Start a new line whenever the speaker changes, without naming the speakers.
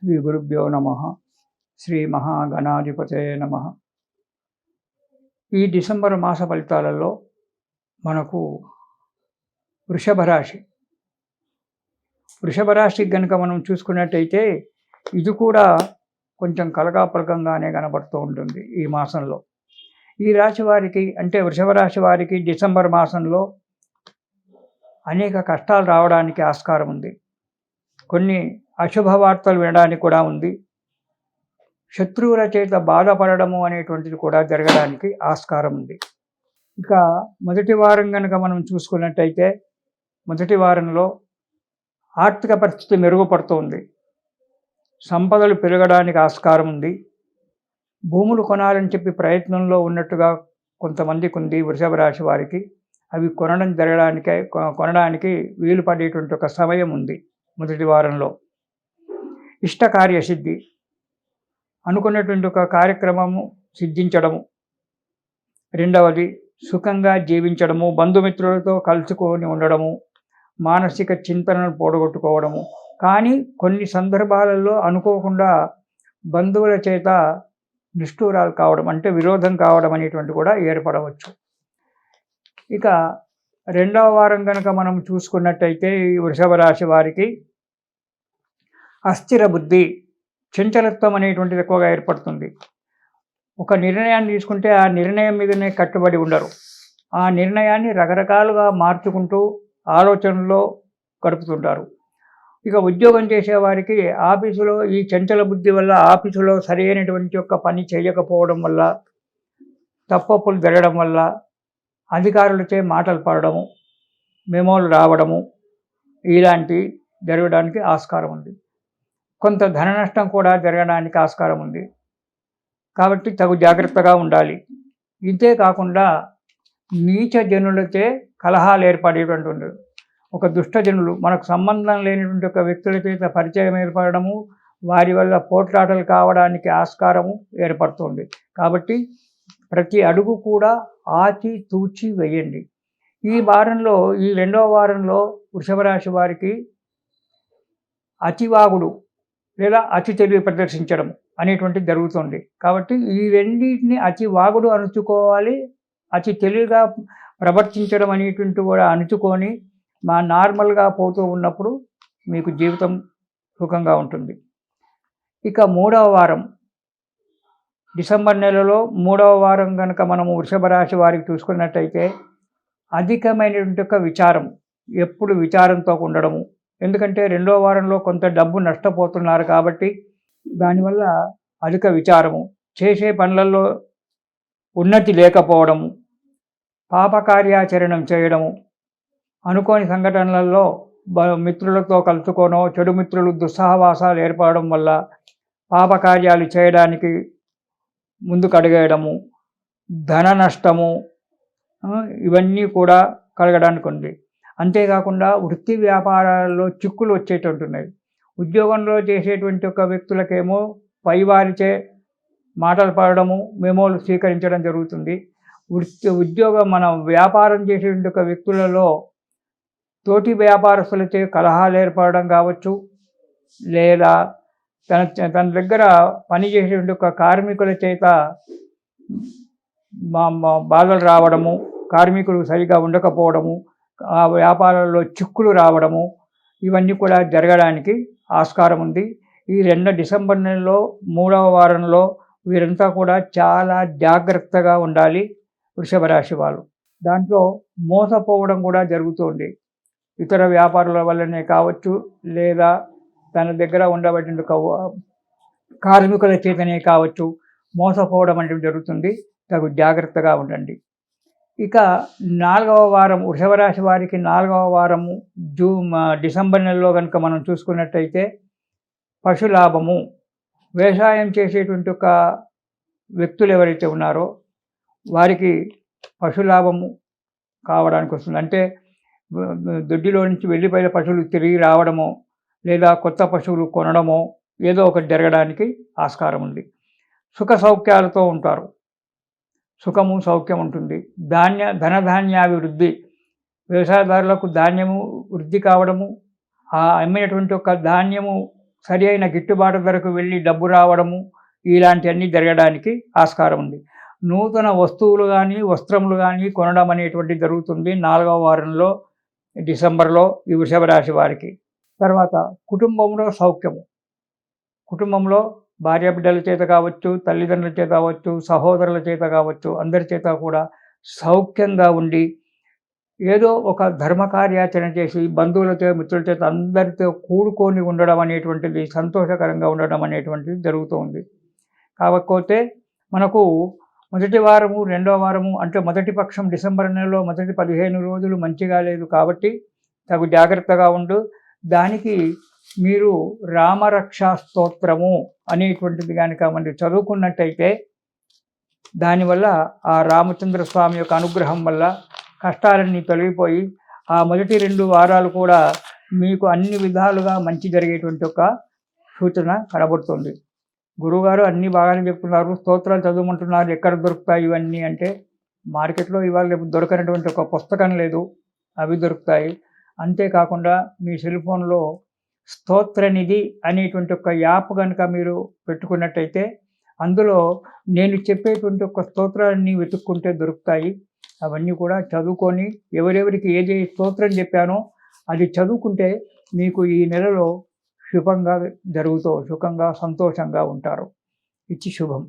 శ్రీ గురుభ్యో నమః. శ్రీ మహాగణాధిపతయే నమః. ఈ డిసెంబర్ మాస ఫలితాలలో మనకు వృషభ రాశికి కనుక మనం చూసుకున్నట్టయితే ఇది కూడా కొంచెం కలగాపలకంగానే కనబడుతూ ఉంటుంది ఈ మాసంలో. ఈ రాశి వారికి అంటే వృషభ రాశి వారికి డిసెంబర్ మాసంలో అనేక కష్టాలు రావడానికి ఆస్కారం ఉంది. కొన్ని అశుభ వార్తలు వినడానికి కూడా ఉంది. శత్రువుల చేత బాధపడము అనేటువంటిది కూడా జరగడానికి ఆస్కారం ఉంది. ఇక మొదటి వారం కనుక మనం చూసుకున్నట్టయితే మొదటి వారంలో ఆర్థిక పరిస్థితి మెరుగుపడుతుంది. సంపదలు పెరగడానికి ఆస్కారం ఉంది. భూములు కొనాలని చెప్పి ప్రయత్నంలో ఉన్నట్టుగా కొంతమందికి ఉంది వృషభ రాశి వారికి. అవి కొనడానికి వీలు పడేటువంటి ఒక సమయం ఉంది మొదటి వారంలో. ఇష్టకార్యసిద్ధి, అనుకున్నటువంటి ఒక కార్యక్రమము సిద్ధించడము. రెండవది సుఖంగా జీవించడము, బంధుమిత్రులతో కలుసుకొని ఉండడము, మానసిక చింతనను పోగొట్టుకోవడము. కానీ కొన్ని సందర్భాలలో అనుకోకుండా బంధువుల చేత నిష్ఠూరాలు కావడం అంటే విరోధం కావడం అనేటువంటి కూడా ఏర్పడవచ్చు. ఇక రెండవ వారం కనుక మనం చూసుకున్నట్టయితే ఈ వృషభ రాశి వారికి అస్థిర బుద్ధి, చంచలత్వం అనేటువంటిది ఎక్కువగా ఏర్పడుతుంది. ఒక నిర్ణయాన్ని తీసుకుంటే ఆ నిర్ణయం మీదనే కట్టుబడి ఉండరు. ఆ నిర్ణయాన్ని రకరకాలుగా మార్చుకుంటూ ఆలోచనలో గడుపుతుంటారు. ఇక ఉద్యోగం చేసేవారికి ఆఫీసులో ఈ చంచల బుద్ధి వల్ల ఆఫీసులో సరైనటువంటి యొక్క పని చేయకపోవడం వల్ల, తప్పప్పులు జరగడం వల్ల అధికారులచే మాటలు పడడము, మెమోలు రావడము ఇలాంటివి జరగడానికి ఆస్కారం ఉంది. కొంత ధన నష్టం కూడా జరగడానికి ఆస్కారం ఉంది. కాబట్టి తగు జాగ్రత్తగా ఉండాలి. ఇంతే కాకుండా నీచ జనులచే కలహాలు ఏర్పడేటువంటి ఉండదు. ఒక దుష్టజనులు, మనకు సంబంధం లేనటువంటి ఒక వ్యక్తుల చేత పరిచయం ఏర్పడము, వారి వల్ల పోట్లాటలు కావడానికి ఆస్కారము ఏర్పడుతుంది. కాబట్టి ప్రతి అడుగు కూడా ఆచి తూచి వేయండి. ఈ వారంలో, ఈ రెండవ వారంలో వృషభ రాశి వారికి అతివాగుడు లేదా అతి తెలివి ప్రదర్శించడం అనేటువంటిది జరుగుతుంది. కాబట్టి ఈ రెండింటిని అతి వాగుడు అణుచుకోవాలి, అతి తెలివిగా ప్రవర్తించడం అనేటువంటి కూడా అణుచుకొని నార్మల్గా పోతూ ఉన్నప్పుడు మీకు జీవితం సుఖంగా ఉంటుంది. ఇక మూడవ వారం, డిసెంబర్ నెలలో మూడవ వారం కనుక మనము వృషభ రాశి వారికి చూసుకున్నట్టయితే అధికమైనటువంటి ఒక విచారం, ఎప్పుడు విచారంతో ఉండడము. ఎందుకంటే రెండో వారంలో కొంత డబ్బు నష్టపోతున్నారు కాబట్టి దానివల్ల అధిక విచారము, చేసే పనులలో ఉన్నతి లేకపోవడము, పాపకార్యాచరణం చేయడము, అనుకోని సంఘటనలలో మిత్రులతో కలుసుకోనో చెడు మిత్రులు దుస్సహవాసాలు ఏర్పడడం వల్ల పాపకార్యాలు చేయడానికి ముందుకు అడిగేయడము, ధన నష్టము ఇవన్నీ కూడా కలగడానికి ఉంది. అంతేకాకుండా వృత్తి వ్యాపారాల్లో చిక్కులు వచ్చేటట్టున్నాయి. ఉద్యోగంలో చేసేటువంటి ఒక వ్యక్తులకేమో పైవారిచే మాటలు పడడము, మెమోలు స్వీకరించడం జరుగుతుంది. మన వ్యాపారం చేసేటువంటి ఒక వ్యక్తులలో తోటి వ్యాపారస్తులచే కలహాలు ఏర్పడడం కావచ్చు, లేదా తన దగ్గర పనిచేసేటువంటి ఒక కార్మికుల చేత బాధలు రావడము, కార్మికులు సరిగా ఉండకపోవడము, ఆ వ్యాపారాల్లో చిక్కులు రావడము ఇవన్నీ కూడా జరగడానికి ఆస్కారం ఉంది. ఈ డిసెంబర్ నెలలో మూడవ వారంలో వీరంతా కూడా చాలా జాగ్రత్తగా ఉండాలి వృషభ రాశి వాళ్ళు. దాంట్లో మోసపోవడం కూడా జరుగుతుంది. ఇతర వ్యాపారుల వల్లనే కావచ్చు, లేదా తన దగ్గర ఉండబడిన కార్మికుల చేతనే కావచ్చు, మోసపోవడం అనేది జరుగుతుంది. తగు జాగ్రత్తగా ఉండండి. ఇక నాలుగవ వారం, వృషభ రాశి వారికి నాలుగవ వారము డిసెంబర్ నెలలో కనుక మనం చూసుకున్నట్టయితే పశులాభము. వ్యవసాయం చేసేటువంటి ఒక వ్యక్తులు ఎవరైతే ఉన్నారో వారికి పశులాభము కావడానికి వస్తుంది. అంటే దొడ్డిలో నుంచి వెళ్ళిపోయిన పశువులు తిరిగి రావడమో, లేదా కొత్త పశువులు కొనడమో ఏదో ఒకటి జరగడానికి ఆస్కారం ఉంది. సుఖ సౌఖ్యాలతో ఉంటారు, సుఖము సౌఖ్యం ఉంటుంది. ధనధాన్యాభివృద్ధి, వ్యవసాయదారులకు ధాన్యము వృద్ధి కావడము, ఆ అమ్మినటువంటి ఒక ధాన్యము సరి అయిన గిట్టుబాటు ధరకు వెళ్ళి డబ్బు రావడము, ఇలాంటివన్నీ జరగడానికి ఆస్కారం ఉంది. నూతన వస్తువులు కానీ, వస్త్రములు కానీ కొనడం అనేటువంటిది జరుగుతుంది 4వ వారంలో డిసెంబర్లో ఈ వృషభ రాశి వారికి. తర్వాత కుటుంబంలో సౌఖ్యము. కుటుంబంలో భార్యాబిడ్డల చేత కావచ్చు, తల్లిదండ్రుల చేత కావచ్చు, సహోదరుల చేత కావచ్చు, అందరి చేత కూడా సౌఖ్యంగా ఉండి ఏదో ఒక ధర్మ కార్యాచరణ చేసి బంధువులతో, మిత్రుల చేత అందరితో కూడుకొని ఉండడం అనేటువంటిది, సంతోషకరంగా ఉండడం అనేటువంటిది జరుగుతూ ఉంది. కాకపోతే మనకు మొదటి వారము, రెండవ వారము అంటే మొదటి పక్షం డిసెంబర్ నెలలో మొదటి 15 రోజులు మంచిగా లేదు కాబట్టి తగు జాగ్రత్తగా ఉండు. దానికి మీరు రామరక్షా స్తోత్రము అనేటువంటిది కనుక మీరు చదువుకున్నట్టయితే దానివల్ల ఆ రామచంద్ర స్వామి యొక్క అనుగ్రహం వల్ల కష్టాలన్నీ తొలగిపోయి ఆ మొదటి 2 వారాలు కూడా మీకు అన్ని విధాలుగా మంచి జరిగేటువంటి ఒక సూచన కనబడుతుంది. గురువుగారు అన్నీ బాగానే చెప్తున్నారు, స్తోత్రాలు చదవమంటున్నారు, ఎక్కడ దొరుకుతాయి ఇవన్నీ అంటే మార్కెట్లో ఇవాళ రేపు దొరకనటువంటి ఒక పుస్తకం లేదు, అవి దొరుకుతాయి. అంతేకాకుండా మీ సెల్ ఫోన్లో స్తోత్రనిధి అనేటువంటి ఒక యాప్ కనుక మీరు పెట్టుకున్నట్టయితే అందులో నేను చెప్పేటువంటి ఒక స్తోత్రాన్ని వెతుక్కుంటే దొరుకుతాయి. అవన్నీ కూడా చదువుకొని ఎవరెవరికి ఏది స్తోత్రం చెప్పానో అది చదువుకుంటే మీకు ఈ నెలలో సుఖంగా సంతోషంగా ఉంటారు. ఇచ్చి శుభం.